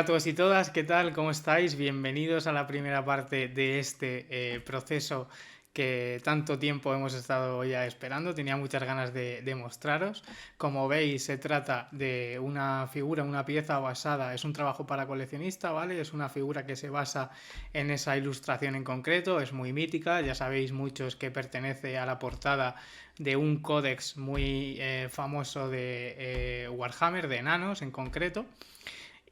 Hola a todos y todas, ¿qué tal? ¿Cómo estáis? Bienvenidos a la primera parte de este proceso que tanto tiempo hemos estado ya esperando. Tenía muchas ganas de mostraros. Como veis, se trata de una figura, una pieza basada, es un trabajo para coleccionista, ¿vale? Es una figura que se basa en esa ilustración en concreto, es muy mítica, ya sabéis muchos que pertenece a la portada de un códex muy famoso de Warhammer, de enanos en concreto.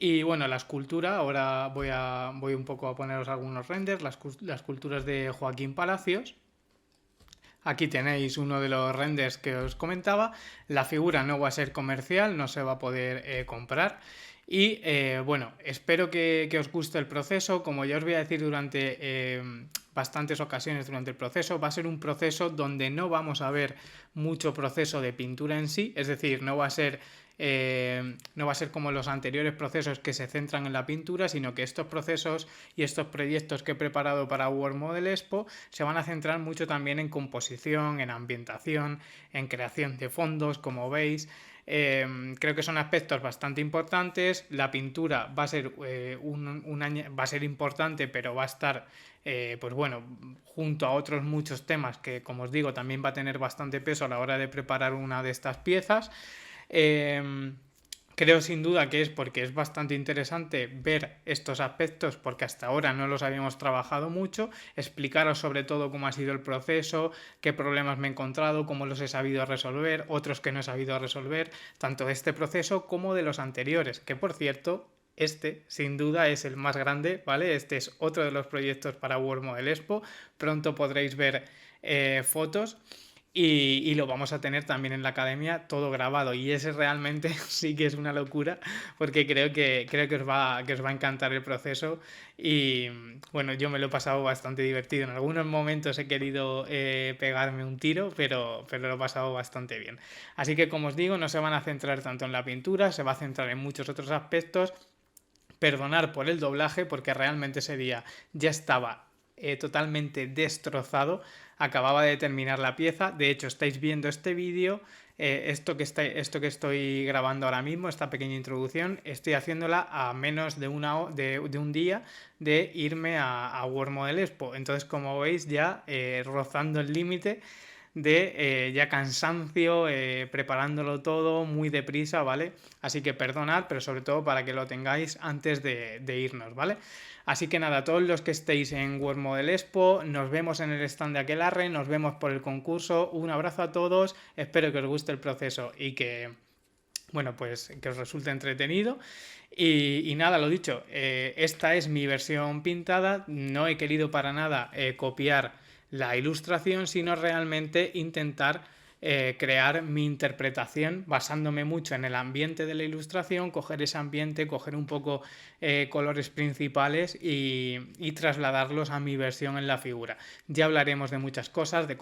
Y bueno, la escultura, ahora voy un poco a poneros algunos renders, las esculturas de Joaquín Palacios. Aquí tenéis uno de los renders que os comentaba. La figura no va a ser comercial, no se va a poder comprar. Y bueno, espero que os guste el proceso. Como ya os voy a decir durante bastantes ocasiones durante el proceso, va a ser un proceso donde no vamos a ver mucho proceso de pintura en sí, es decir, no va a ser como los anteriores procesos que se centran en la pintura, sino que estos procesos y estos proyectos que he preparado para World Model Expo se van a centrar mucho también en composición, en ambientación, en creación de fondos, como veis. Creo que son aspectos bastante importantes. La pintura va a ser va a ser importante, pero va a estar pues bueno, junto a otros muchos temas que, como os digo, también va a tener bastante peso a la hora de preparar una de estas piezas. Creo sin duda que es porque es bastante interesante ver estos aspectos porque hasta ahora no los habíamos trabajado mucho, explicaros sobre todo cómo ha sido el proceso, qué problemas me he encontrado, cómo los he sabido resolver, otros que no he sabido resolver, tanto de este proceso como de los anteriores, que por cierto, este sin duda es el más grande, ¿vale? Este es otro de los proyectos para World Model Expo, pronto podréis ver fotos. Y lo vamos a tener también en la academia todo grabado y ese realmente sí que es una locura porque creo que os va a encantar el proceso y bueno, yo me lo he pasado bastante divertido. En algunos momentos he querido pegarme un tiro, pero lo he pasado bastante bien. Así que como os digo, no se van a centrar tanto en la pintura, se va a centrar en muchos otros aspectos. Perdonar por el doblaje porque realmente ese día ya estaba totalmente destrozado, acababa de terminar la pieza, de hecho estáis viendo este vídeo, esto que estoy grabando ahora mismo, esta pequeña introducción, estoy haciéndola a menos de un día de irme a World Model Expo, entonces como veis ya rozando el límite de ya cansancio, preparándolo todo muy deprisa, ¿vale? Así que perdonad, pero sobre todo para que lo tengáis antes de irnos, ¿vale? Así que nada, todos los que estéis en World Model Expo, nos vemos en el stand de Aquelarre, nos vemos por el concurso, un abrazo a todos, espero que os guste el proceso y que, bueno, pues que os resulte entretenido. Y nada, lo dicho, esta es mi versión pintada, no he querido para nada copiar la ilustración, sino realmente intentar crear mi interpretación basándome mucho en el ambiente de la ilustración, coger ese ambiente, coger un poco colores principales y trasladarlos a mi versión en la figura. Ya hablaremos de muchas cosas, de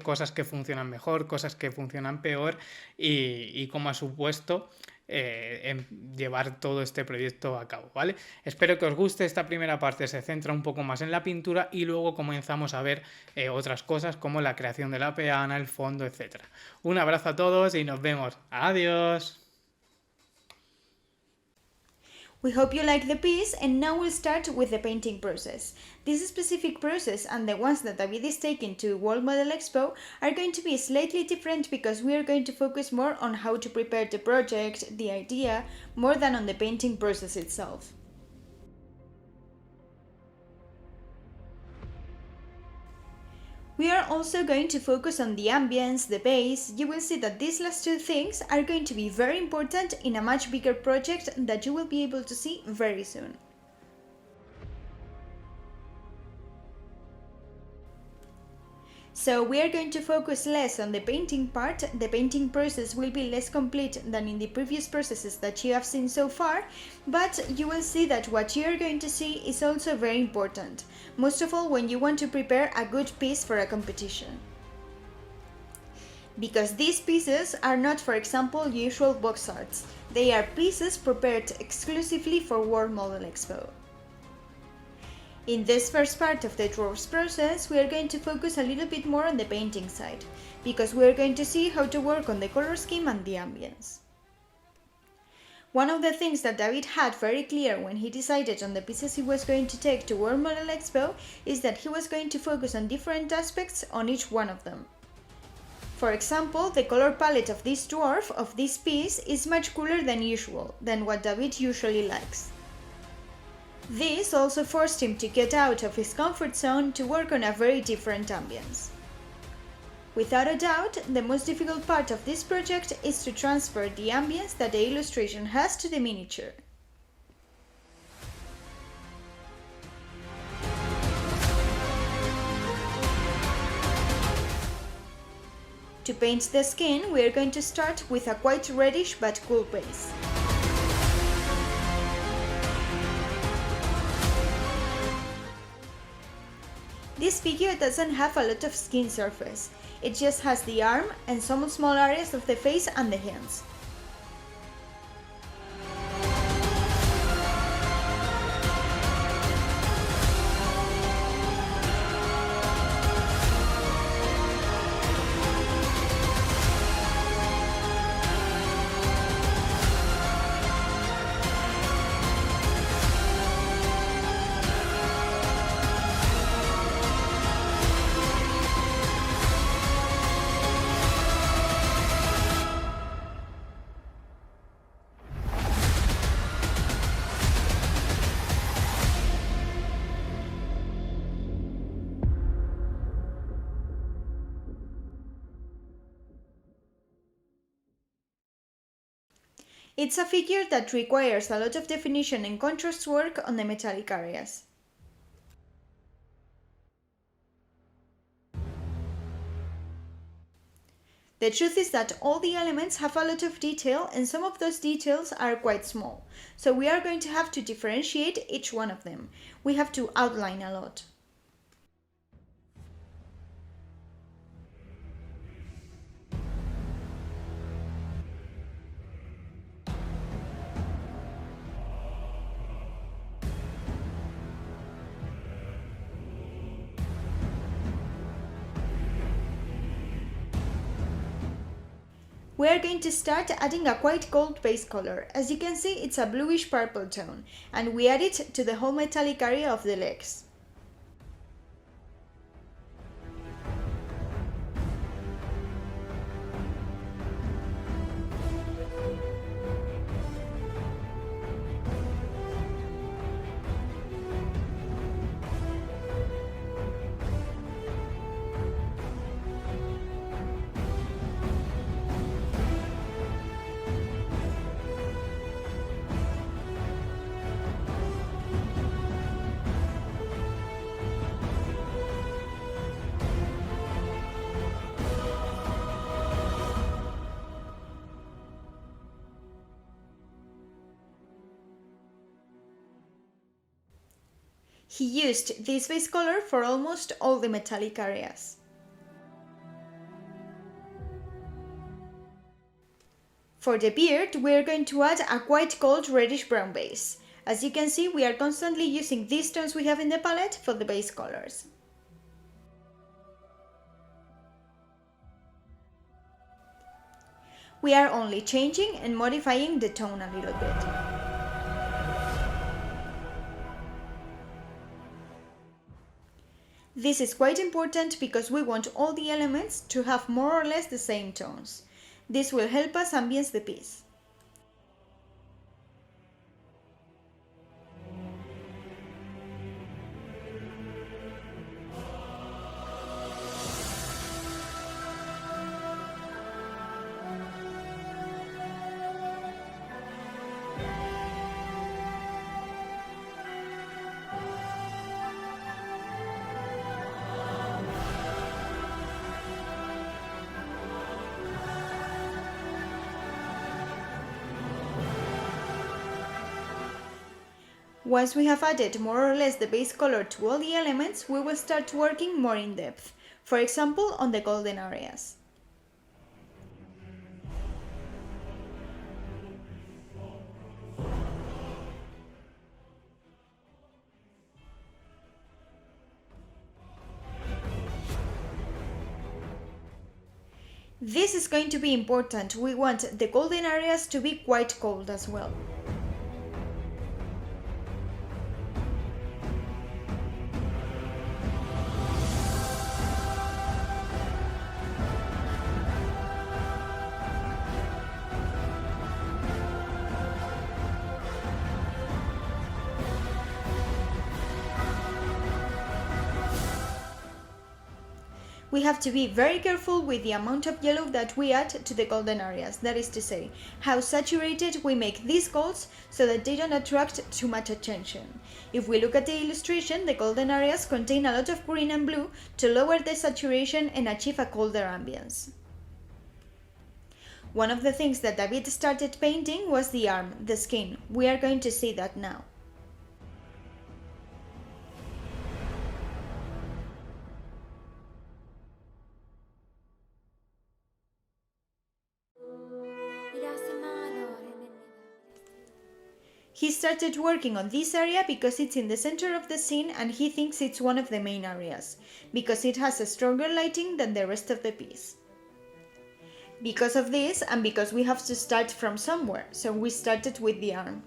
cosas que funcionan mejor, cosas que funcionan peor y cómo ha supuesto en llevar todo este proyecto a cabo, ¿vale? Espero que os guste. Esta primera parte se centra un poco más en la pintura y luego comenzamos a ver otras cosas como la creación de la peana, el fondo, etc. Un abrazo a todos y nos vemos. Adiós. We hope you like the piece, and now we'll start with the painting process. This specific process and the ones that David is taking to World Model Expo are going to be slightly different because we are going to focus more on how to prepare the project, the idea, more than on the painting process itself. We are also going to focus on the ambience, the base. You will see that these last two things are going to be very important in a much bigger project that you will be able to see very soon. So we are going to focus less on the painting part. The painting process will be less complete than in the previous processes that you have seen so far, but you will see that what you are going to see is also very important, most of all when you want to prepare a good piece for a competition. Because these pieces are not, for example, usual box arts. They are pieces prepared exclusively for World Model Expo. In this first part of the drawers process, we are going to focus a little bit more on the painting side, because we are going to see how to work on the color scheme and the ambience. One of the things that David had very clear when he decided on the pieces he was going to take to World Model Expo is that he was going to focus on different aspects on each one of them. For example, the color palette of this dwarf, of this piece, is much cooler than usual, than what David usually likes. This also forced him to get out of his comfort zone to work on a very different ambience. Without a doubt, the most difficult part of this project is to transfer the ambience that the illustration has to the miniature. To paint the skin, we are going to start with a quite reddish but cool base. This figure doesn't have a lot of skin surface, it just has the arm and some small areas of the face and the hands. It's a figure that requires a lot of definition and contrast work on the metallic areas. The truth is that all the elements have a lot of detail and some of those details are quite small, so we are going to have to differentiate each one of them. We have to outline a lot. We are going to start adding a quite gold base color. As you can see, it's a bluish purple tone, and we add it to the whole metallic area of the legs. He used this base color for almost all the metallic areas. For the beard, we are going to add a quite gold reddish brown base. As you can see, we are constantly using these tones we have in the palette for the base colors. We are only changing and modifying the tone a little bit. This is quite important because we want all the elements to have more or less the same tones. This will help us ambience the piece. Once we have added more or less the base color to all the elements, we will start working more in depth, for example on the golden areas. This is going to be important. We want the golden areas to be quite cold as well. We have to be very careful with the amount of yellow that we add to the golden areas, that is to say, how saturated we make these golds so that they don't attract too much attention. If we look at the illustration, the golden areas contain a lot of green and blue to lower the saturation and achieve a colder ambience. One of the things that David started painting was the arm, the skin. We are going to see that now. He started working on this area because it's in the center of the scene and he thinks it's one of the main areas, because it has a stronger lighting than the rest of the piece. Because of this, and because we have to start from somewhere, so we started with the arm.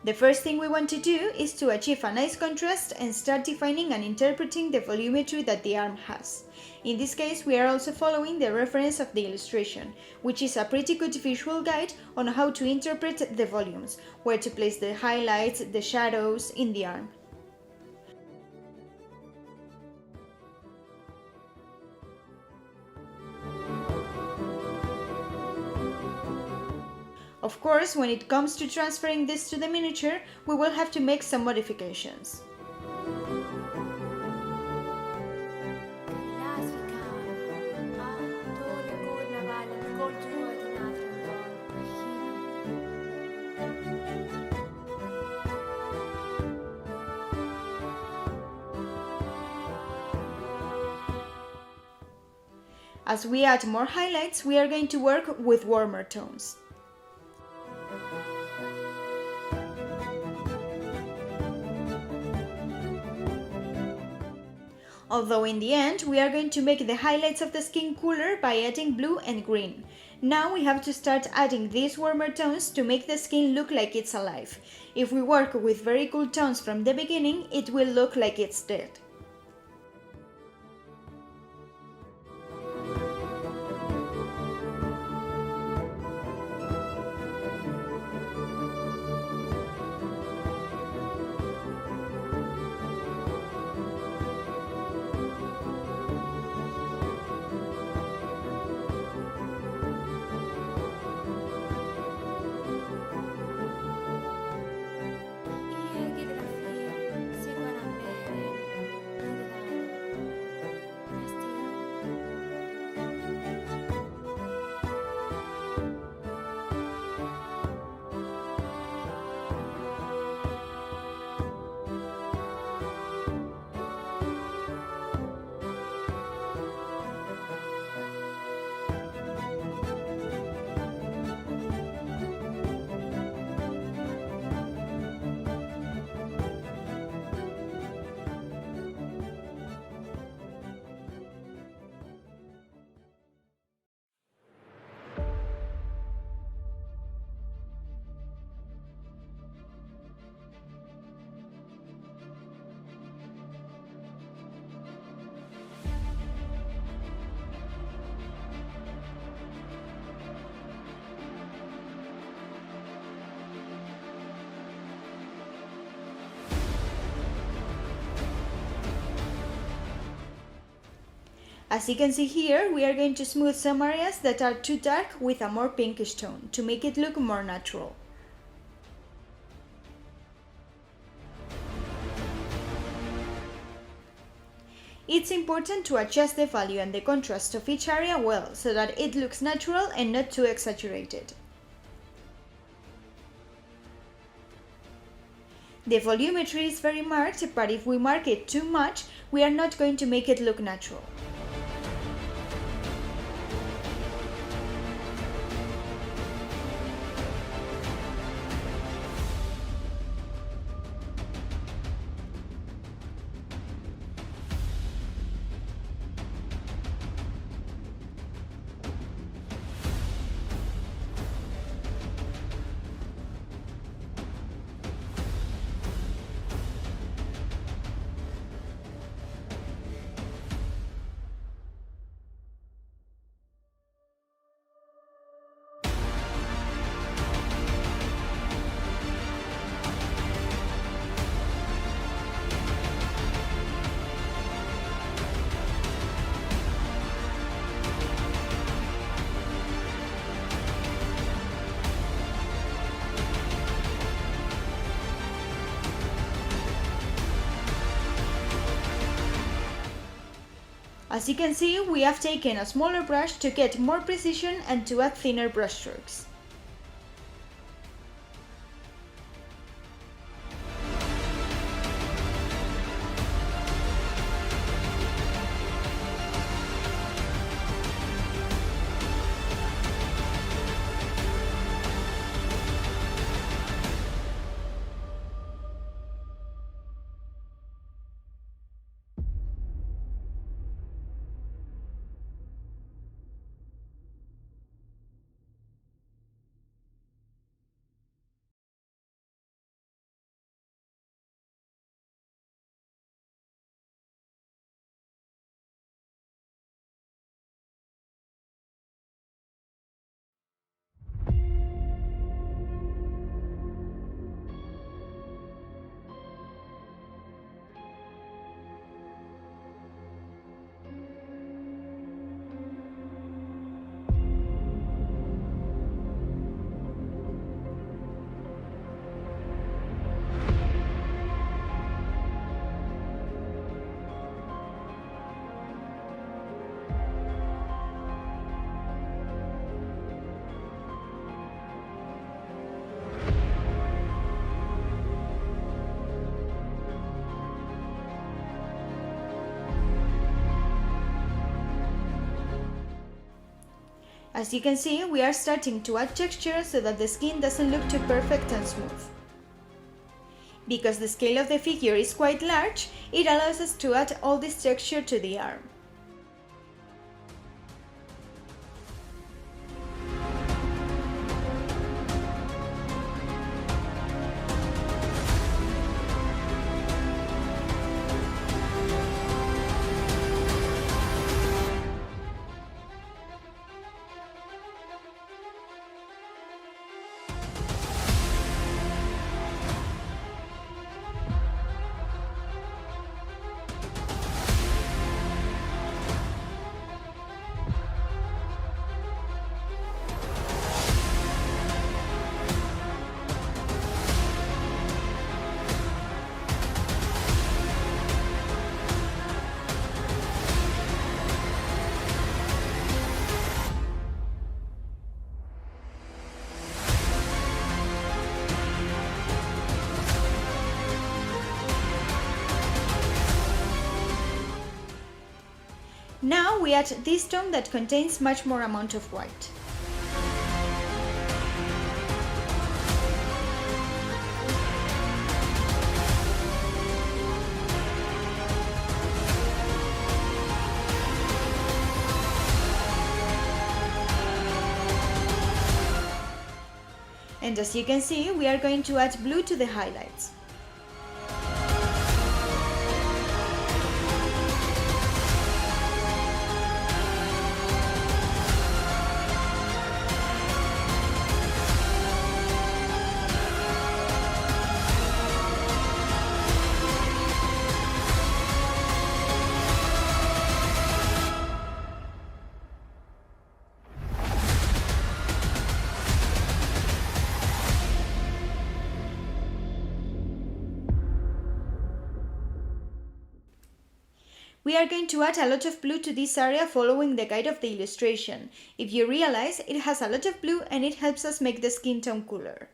The first thing we want to do is to achieve a nice contrast and start defining and interpreting the volumetry that the arm has. In this case, we are also following the reference of the illustration, which is a pretty good visual guide on how to interpret the volumes, where to place the highlights, the shadows in the arm. Of course, when it comes to transferring this to the miniature, we will have to make some modifications. As we add more highlights, we are going to work with warmer tones. Although in the end, we are going to make the highlights of the skin cooler by adding blue and green. Now we have to start adding these warmer tones to make the skin look like it's alive. If we work with very cool tones from the beginning, it will look like it's dead. As you can see here, we are going to smooth some areas that are too dark with a more pinkish tone to make it look more natural. It's important to adjust the value and the contrast of each area well so that it looks natural and not too exaggerated. The volumetry is very marked, but if we mark it too much, we are not going to make it look natural. As you can see, we have taken a smaller brush to get more precision and to add thinner brush strokes. As you can see, we are starting to add texture so that the skin doesn't look too perfect and smooth. Because the scale of the figure is quite large, it allows us to add all this texture to the arm. Now we add this tone that contains much more amount of white. And as you can see, we are going to add blue to the highlights. We are going to add a lot of blue to this area following the guide of the illustration. If you realize, it has a lot of blue and it helps us make the skin tone cooler.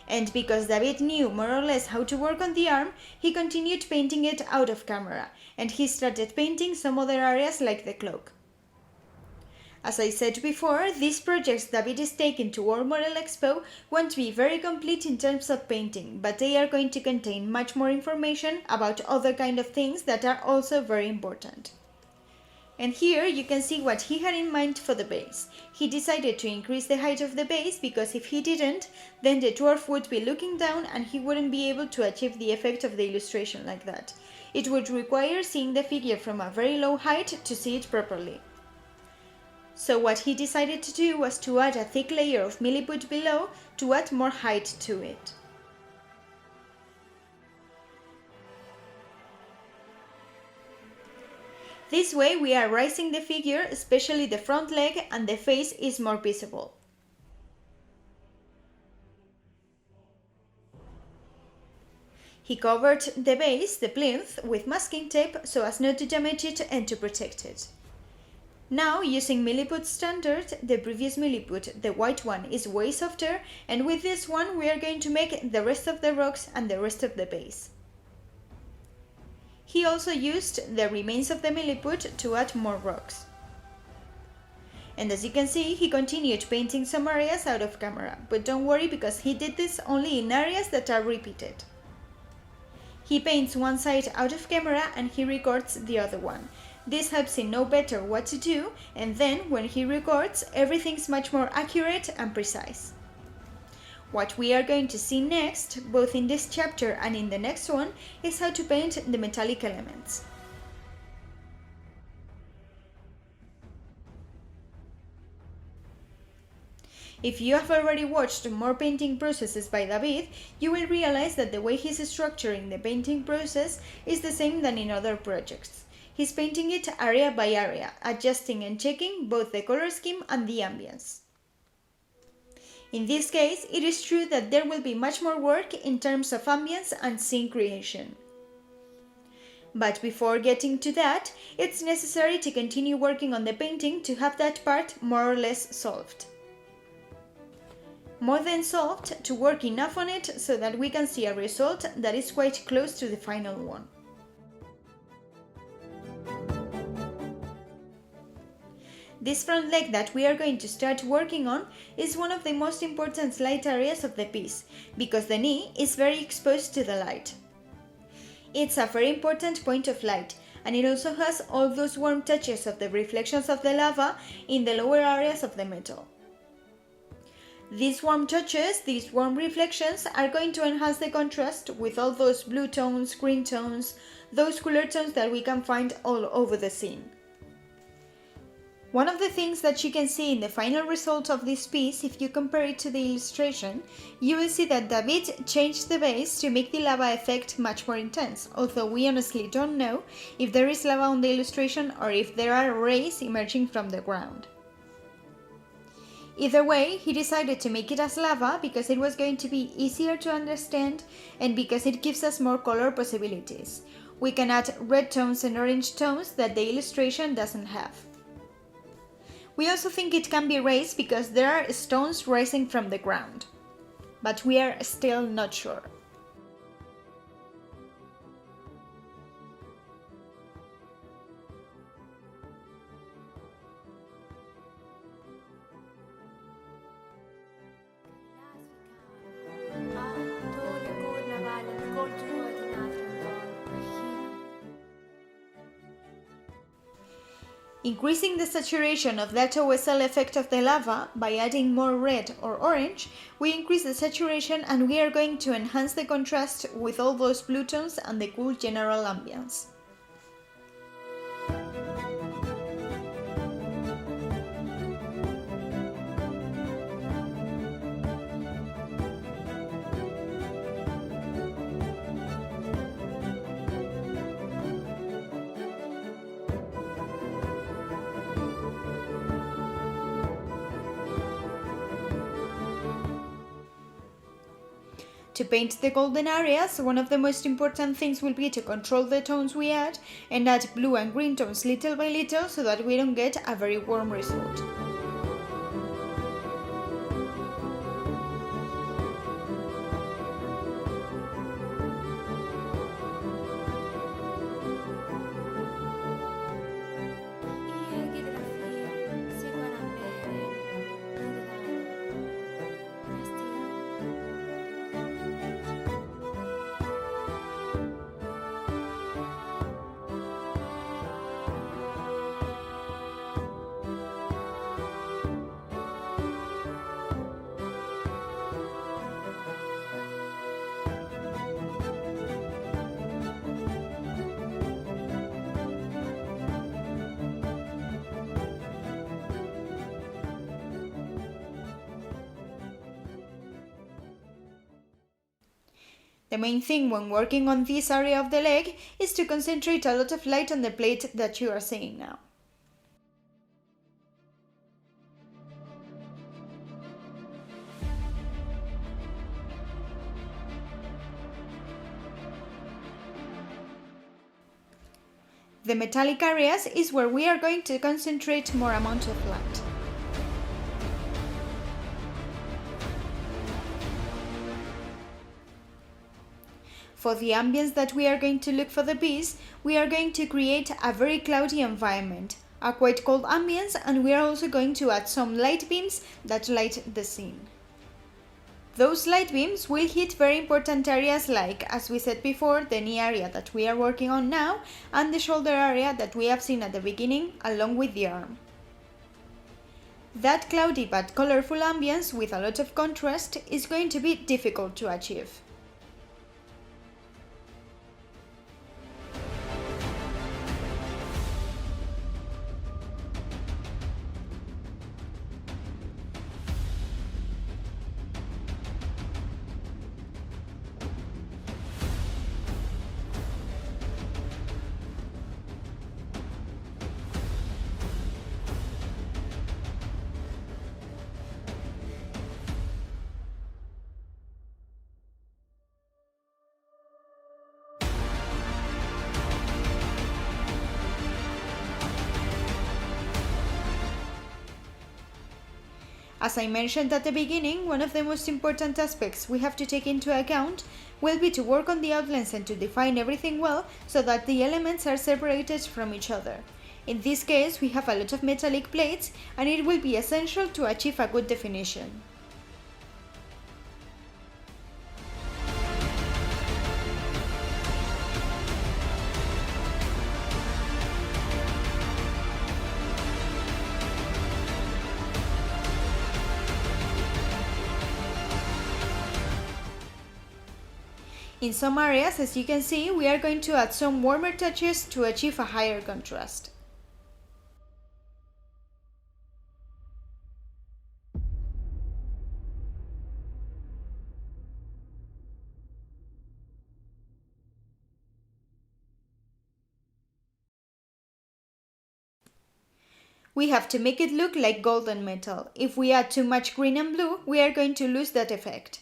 And because David knew more or less how to work on the arm, he continued painting it out of camera, and he started painting some other areas like the cloak. As I said before, these projects David is taking to World Model Expo won't be very complete in terms of painting, but they are going to contain much more information about other kind of things that are also very important. And here you can see what he had in mind for the base. He decided to increase the height of the base because if he didn't, then the dwarf would be looking down and he wouldn't be able to achieve the effect of the illustration like that. It would require seeing the figure from a very low height to see it properly. So what he decided to do was to add a thick layer of milliput below to add more height to it. This way we are raising the figure, especially the front leg, and the face is more visible. He covered the base, the plinth, with masking tape so as not to damage it and to protect it. Now, using milliput standard, the previous milliput, the white one, is way softer, and with this one we are going to make the rest of the rocks and the rest of the base. He also used the remains of the milliput to add more rocks. And as you can see, he continued painting some areas out of camera, but don't worry because he did this only in areas that are repeated. He paints one side out of camera and he records the other one. This helps him know better what to do, and then when he records, everything's much more accurate and precise. What we are going to see next, both in this chapter and in the next one, is how to paint the metallic elements. If you have already watched more painting processes by David, you will realize that the way he's structuring the painting process is the same than in other projects. He's painting it area by area, adjusting and checking both the color scheme and the ambience. In this case, it is true that there will be much more work in terms of ambience and scene creation. But before getting to that, it's necessary to continue working on the painting to have that part more or less solved. More than solved, to work enough on it so that we can see a result that is quite close to the final one. This front leg that we are going to start working on is one of the most important light areas of the piece, because the knee is very exposed to the light. It's a very important point of light, and it also has all those warm touches of the reflections of the lava in the lower areas of the metal. These warm touches, these warm reflections, are going to enhance the contrast with all those blue tones, green tones, those cooler tones that we can find all over the scene. One of the things that you can see in the final result of this piece, if you compare it to the illustration, you will see that David changed the base to make the lava effect much more intense, although we honestly don't know if there is lava on the illustration or if there are rays emerging from the ground. Either way, he decided to make it as lava because it was going to be easier to understand and because it gives us more color possibilities. We can add red tones and orange tones that the illustration doesn't have. We also think it can be raised because there are stones rising from the ground, but we are still not sure. Increasing the saturation of that OSL effect of the lava by adding more red or orange, we increase the saturation and we are going to enhance the contrast with all those blue tones and the cool general ambience. To paint the golden areas, one of the most important things will be to control the tones we add and add blue and green tones little by little so that we don't get a very warm result. The main thing when working on this area of the leg is to concentrate a lot of light on the plate that you are seeing now. The metallic areas is where we are going to concentrate more amount of light. For the ambience that we are going to look for the piece, we are going to create a very cloudy environment, a quite cold ambience, and we are also going to add some light beams that light the scene. Those light beams will hit very important areas like, as we said before, the knee area that we are working on now and the shoulder area that we have seen at the beginning along with the arm. That cloudy but colorful ambience with a lot of contrast is going to be difficult to achieve. As I mentioned at the beginning, one of the most important aspects we have to take into account will be to work on the outlines and to define everything well so that the elements are separated from each other. In this case, we have a lot of metallic plates and it will be essential to achieve a good definition. In some areas, as you can see, we are going to add some warmer touches to achieve a higher contrast. We have to make it look like golden metal. If we add too much green and blue, we are going to lose that effect.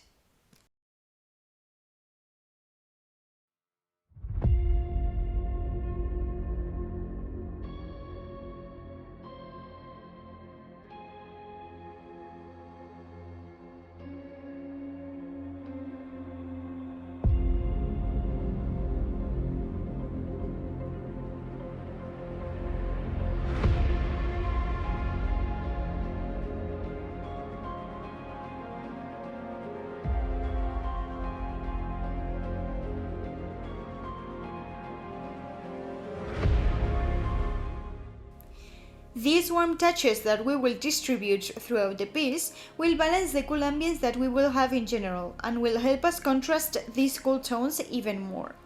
These warm touches that we will distribute throughout the piece will balance the cool ambience that we will have in general and will help us contrast these cool tones even more.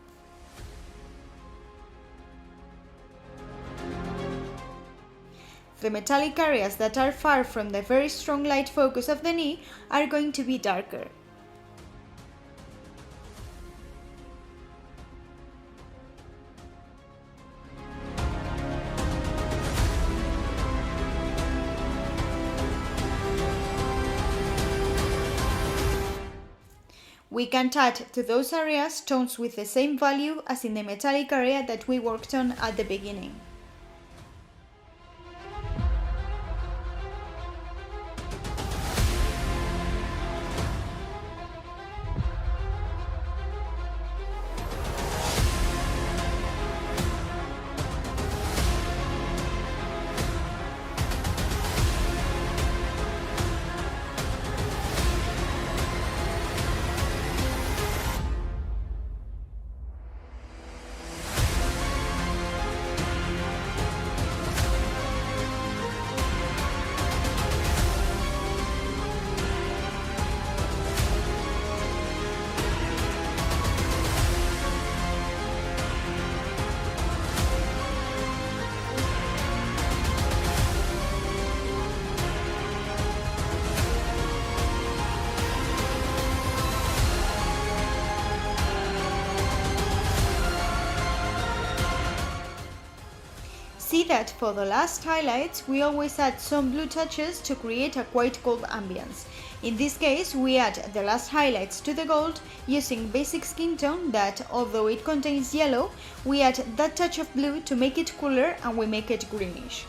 The metallic areas that are far from the very strong light focus of the knee are going to be darker. We can add to those areas tones with the same value as in the metallic area that we worked on at the beginning. See that for the last highlights we always add some blue touches to create a quite cold ambience. In this case we add the last highlights to the gold using basic skin tone that, although it contains yellow, we add that touch of blue to make it cooler and we make it greenish.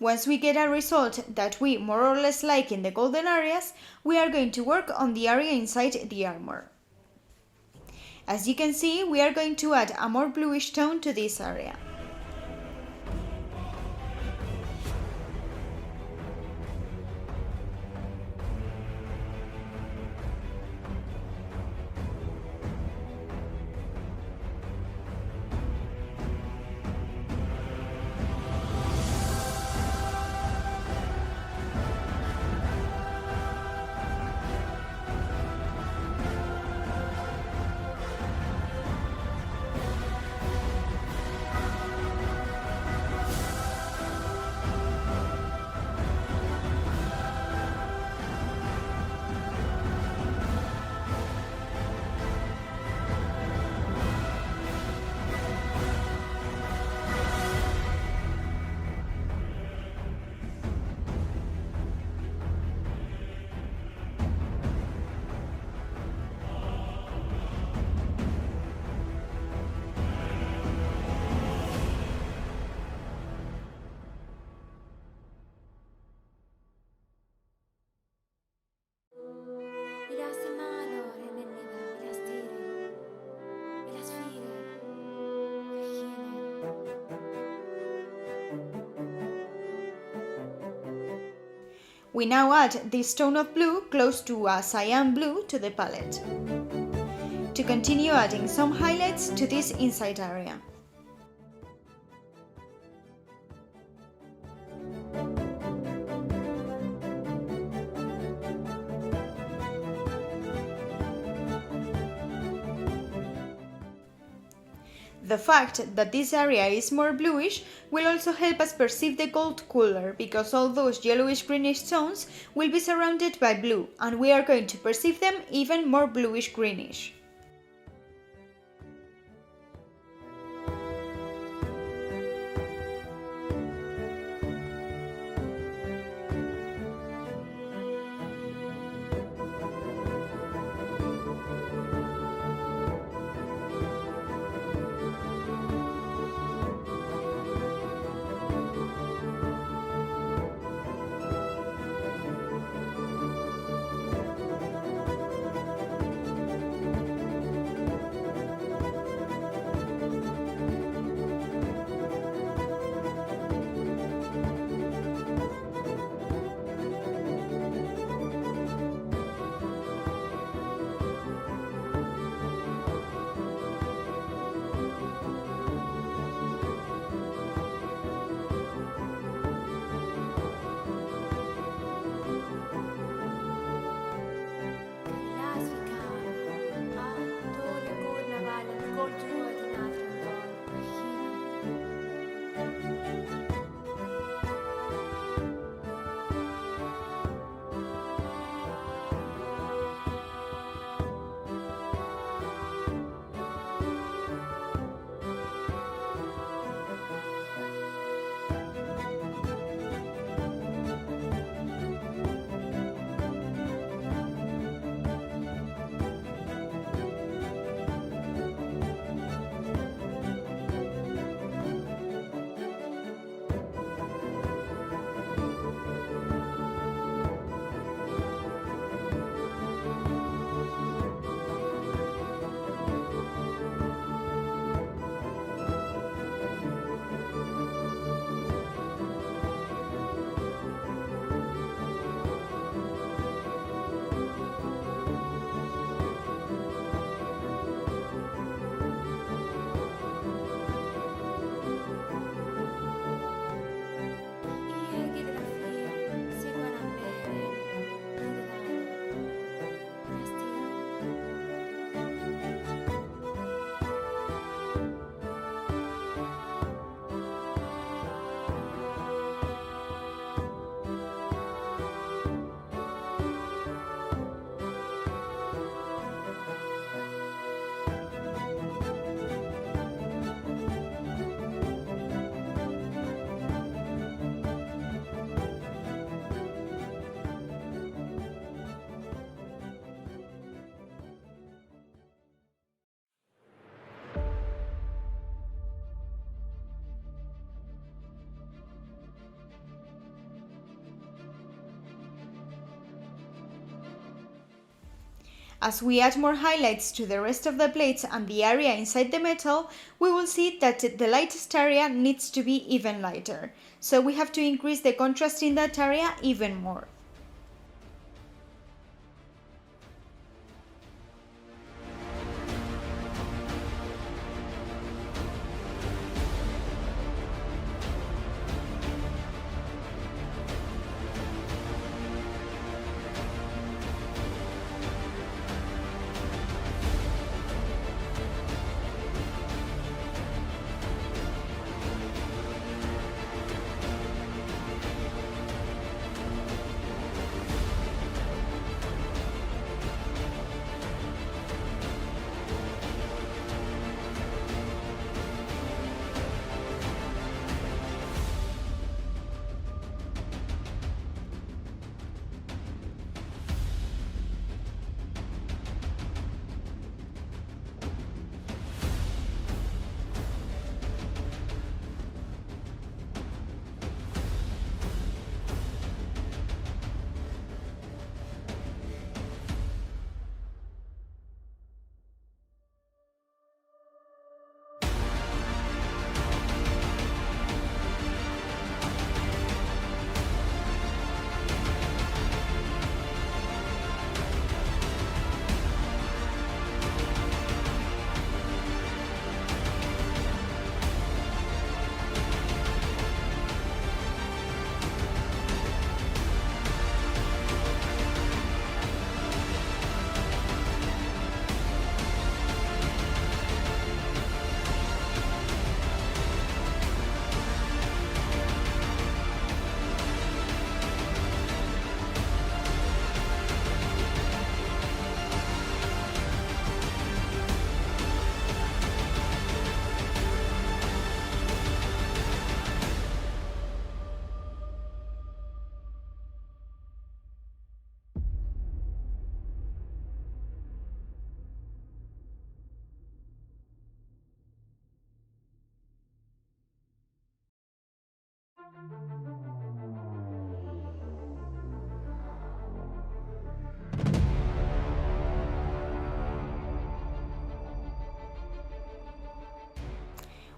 Once we get a result that we more or less like in the golden areas, we are going to work on the area inside the armor. As you can see, we are going to add a more bluish tone to this area. We now add this tone of blue close to a cyan blue to the palette, to continue adding some highlights to this inside area. The fact that this area is more bluish will also help us perceive the gold color, because all those yellowish greenish tones will be surrounded by blue, and we are going to perceive them even more bluish greenish. As we add more highlights to the rest of the plates and the area inside the metal, we will see that the lightest area needs to be even lighter. So we have to increase the contrast in that area even more.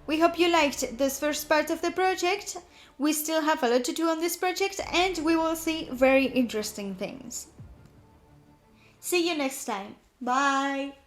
We hope you liked this first part of the project. We still have a lot to do on this project and we will see very interesting things. See you next time. Bye!